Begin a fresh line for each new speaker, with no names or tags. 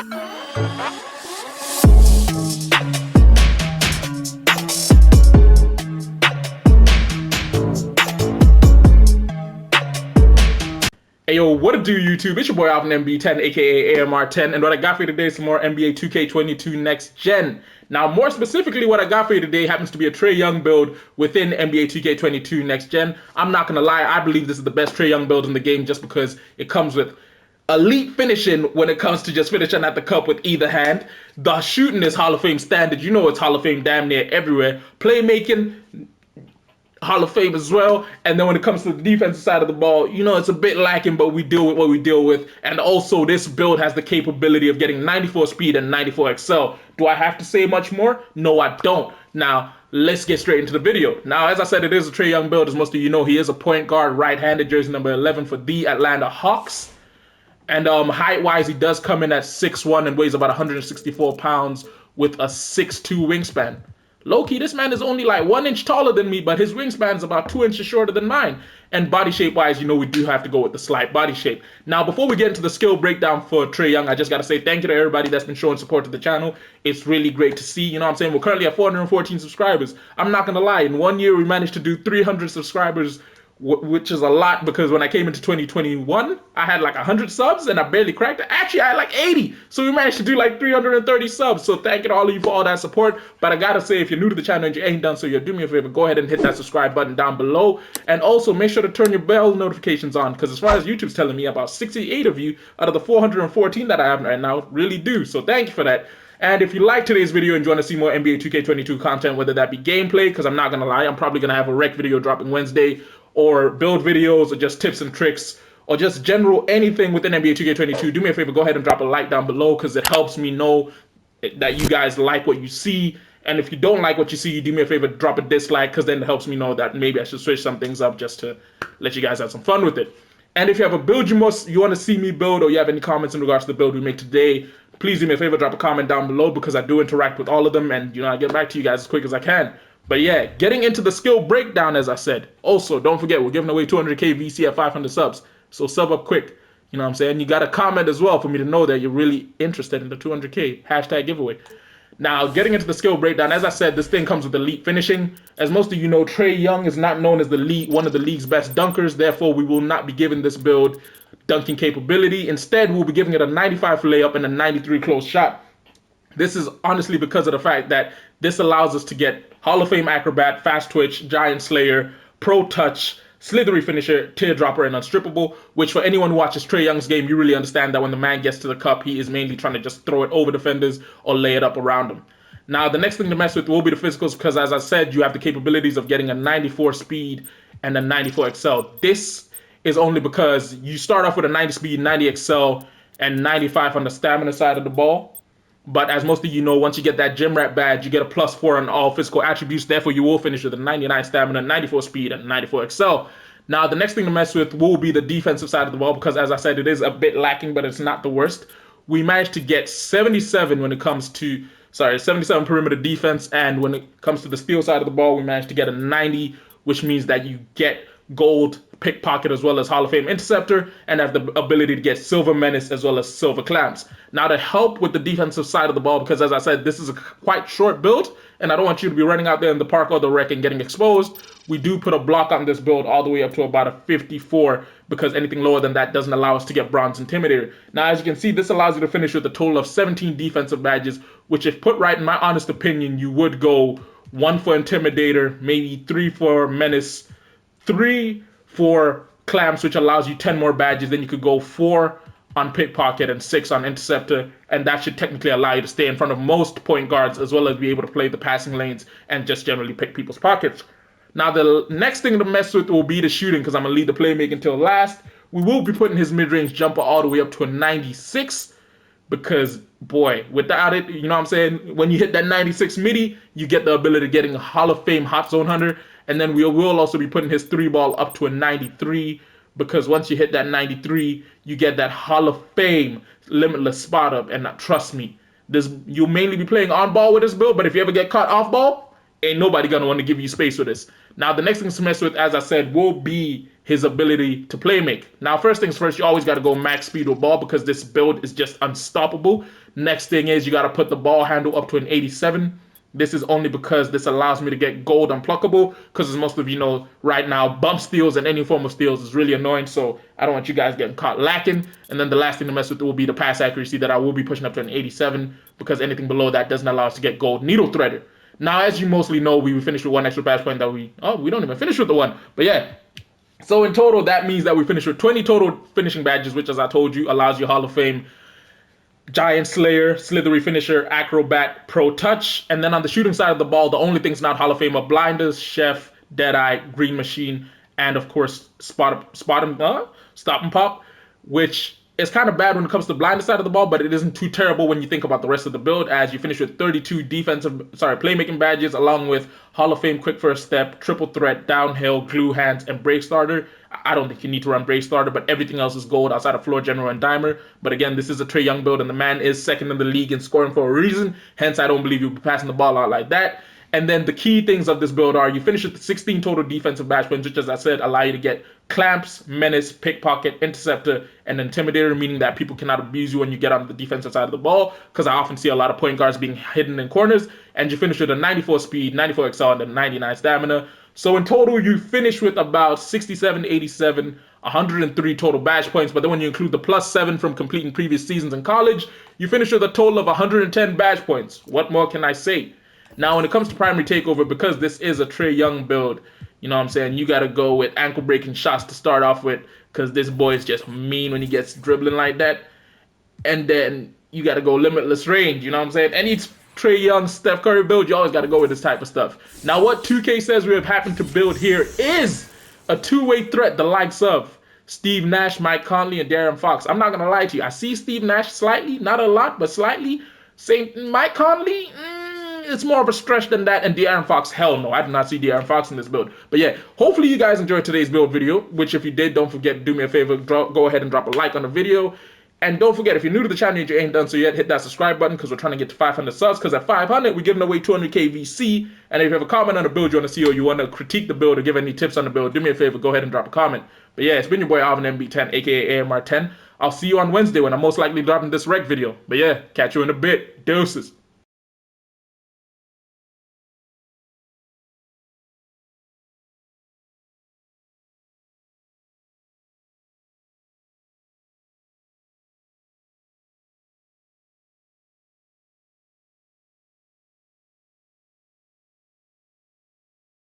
Hey yo, what it do YouTube? It's your boy Alvin MB10 aka AMR10, and what I got for you today is some more NBA 2K22 next gen. Now more specifically, what I got for you today happens to be a Trae Young build within NBA 2K22 next gen. I'm not gonna lie, I believe this is the best Trae Young build in the game just because it comes with elite finishing when it comes to just finishing at the cup with either hand. The shooting is Hall of Fame standard. You know it's Hall of Fame damn near everywhere. Playmaking, Hall of Fame as well. And then when it comes to the defensive side of the ball, you know, it's a bit lacking, but we deal with what we deal with. And also this build has the capability of getting 94 speed and 94 XL. Do I have to say much more? No, I don't. Now, let's get straight into the video. Now, as I said, it is a Trae Young build. As most of you know, he is a point guard, right-handed, jersey number 11 for the Atlanta Hawks. And height-wise, he does come in at 6'1" and weighs about 164 pounds with a 6'2" wingspan. Low-key, this man is only like 1 inch taller than me, but his wingspan is about 2 inches shorter than mine. And body shape-wise, you know, we do have to go with the slight body shape. Now, before we get into the skill breakdown for Trae Young, I just got to say thank you to everybody that's been showing support to the channel. It's really great to see, you know what I'm saying? We're currently at 414 subscribers. I'm not going to lie, in 1 year, we managed to do 300 subscribers, which is a lot because when I came into 2021, I had like 100 subs and I barely cracked it. Actually, I had like 80. So we managed to do like 330 subs. So thank you to all of you for all that support. But I gotta say, if you're new to the channel and you ain't done so yet, do me a favor, go ahead and hit that subscribe button down below. And also make sure to turn your bell notifications on, because as far as YouTube's telling me, about 68 of you out of the 414 that I have right now really do. So thank you for that. And if you like today's video and you want to see more NBA 2K22 content, whether that be gameplay, because I'm not going to lie, I'm probably going to have a rec video dropping Wednesday, or build videos, or just tips and tricks, or just general anything within NBA 2K22, do me a favor, go ahead and drop a like down below, because it helps me know that you guys like what you see. And if you don't like what you see, do me a favor, drop a dislike, because then it helps me know that maybe I should switch some things up just to let you guys have some fun with it. And if you have a build you want to see me build, or you have any comments in regards to the build we make today, please do me a favor, drop a comment down below, because I do interact with all of them, and you know, I get back to you guys as quick as I can. But yeah, getting into the skill breakdown, as I said. Also, don't forget, we're giving away 200k VC at 500 subs. So sub up quick. You know what I'm saying? You got to comment as well for me to know that you're really interested in the 200k hashtag giveaway. Now, getting into the skill breakdown, as I said, this thing comes with elite finishing. As most of you know, Trae Young is not known as one of the league's best dunkers. Therefore, we will not be giving this build dunking capability. Instead, we'll be giving it a 95 layup and a 93 close shot. This is honestly because of the fact that this allows us to get Hall of Fame acrobat, fast twitch, giant slayer, pro touch, slithery finisher, teardropper, and unstrippable, which for anyone who watches Trae Young's game, you really understand that when the man gets to the cup, he is mainly trying to just throw it over defenders or lay it up around them. Now, the next thing to mess with will be the physicals, because as I said, you have the capabilities of getting a 94 speed and a 94 XL. This is only because you start off with a 90 speed, 90 XL, and 95 on the stamina side of the ball. But as most of you know, once you get that gym rat badge, you get a +4 on all physical attributes. Therefore, you will finish with a 99 stamina, 94 speed, and 94 XL. Now, the next thing to mess with will be the defensive side of the ball, because as I said, it is a bit lacking, but it's not the worst. We managed to get 77 when it comes to, 77 perimeter defense. And when it comes to the steal side of the ball, we managed to get a 90, which means that you get gold pickpocket as well as Hall of Fame interceptor, and have the ability to get silver menace as well as silver clamps. Now, to help with the defensive side of the ball, because as I said, this is a quite short build, and I don't want you to be running out there in the park or the rec and getting exposed, we do put a block on this build all the way up to about a 54, because anything lower than that doesn't allow us to get bronze intimidator. Now, as you can see, this allows you to finish with a total of 17 defensive badges, which if put right, in my honest opinion, you would go 1 for intimidator, maybe 3 for menace, 3 for clamps, which allows you 10 more badges. Then you could go 4 on pickpocket and 6 on interceptor, and that should technically allow you to stay in front of most point guards, as well as be able to play the passing lanes and just generally pick people's pockets. Now, the next thing to mess with will be the shooting, because I'm going to leave the playmaking until last. We will be putting his mid-range jumper all the way up to a 96, because, boy, without it, you know what I'm saying, when you hit that 96 midi, you get the ability of getting a Hall of Fame hot zone hunter. And then we will also be putting his 3-ball up to a 93, because once you hit that 93, you get that Hall of Fame limitless spot up. And trust me, you'll mainly be playing on ball with this build, but if you ever get caught off ball, ain't nobody gonna want to give you space with this. Now, the next thing to mess with, as I said, will be his ability to play make. Now, first things first, you always got to go max speed with ball, because this build is just unstoppable. Next thing is you got to put the ball handle up to an 87. This is only because this allows me to get gold unpluckable, because as most of you know right now, bump steals and any form of steals is really annoying, so I don't want you guys getting caught lacking. And then the last thing to mess with will be the pass accuracy that I will be pushing up to an 87, because anything below that doesn't allow us to get gold needle threader. Now, as you mostly know, we finished with one extra badge point that we don't even finish with the one, but yeah. So in total, that means that we finished with 20 total finishing badges, which, as I told you, allows you Hall of Fame, Giant Slayer, Slithery Finisher, Acrobat, Pro Touch. And then on the shooting side of the ball, the only things not Hall of Fame are Blinders, Chef, Deadeye, Green Machine, and of course Stop and Pop, which is kind of bad when it comes to the blinder side of the ball, but it isn't too terrible when you think about the rest of the build, as you finish with 32 playmaking badges, along with Hall of Fame Quick First Step, Triple Threat, Downhill, Glue Hands, and Break Starter. I don't think you need to run Break Starter, but everything else is gold outside of Floor General and Dimer. But again, this is a Trae Young build, and the man is second in the league in scoring for a reason. Hence, I don't believe you'll be passing the ball out like that. And then the key things of this build are you finish with 16 total defensive badge points, which, as I said, allow you to get Clamps, Menace, Pickpocket, Interceptor, and Intimidator, meaning that people cannot abuse you when you get on the defensive side of the ball, because I often see a lot of point guards being hidden in corners. And you finish with a 94 speed, 94 excel, and a 99 stamina. So in total, you finish with about 67, 87, 103 total badge points. But then when you include the +7 from completing previous seasons in college, you finish with a total of 110 badge points. What more can I say? Now, when it comes to primary takeover, because this is a Trae Young build, you know what I'm saying, you got to go with ankle-breaking shots to start off with, because this boy is just mean when he gets dribbling like that. And then you got to go limitless range, you know what I'm saying? Any Trae Young, Steph Curry build, you always got to go with this type of stuff. Now, what 2K says we have happened to build here is a two-way threat, the likes of Steve Nash, Mike Conley, and De'Aaron Fox. I'm not going to lie to you. I see Steve Nash slightly, not a lot, but slightly. Same Mike Conley, it's more of a stretch than that. And De'Aaron Fox, hell no, I did not see De'Aaron Fox in this build. But yeah, hopefully you guys enjoyed today's build video, which if you did, don't forget to do me a favor, go ahead and drop a like on the video. And don't forget, if you're new to the channel and you ain't done so yet, hit that subscribe button, because we're trying to get to 500 subs, because at 500, we're giving away 200k VC. And if you have a comment on the build you want to see, or you want to critique the build or give any tips on the build, do me a favor, go ahead and drop a comment. But yeah, it's been your boy Alvin MB10, aka AMR10. I'll see you on Wednesday when I'm most likely dropping this rec video. But yeah, catch you in a bit. Deuces.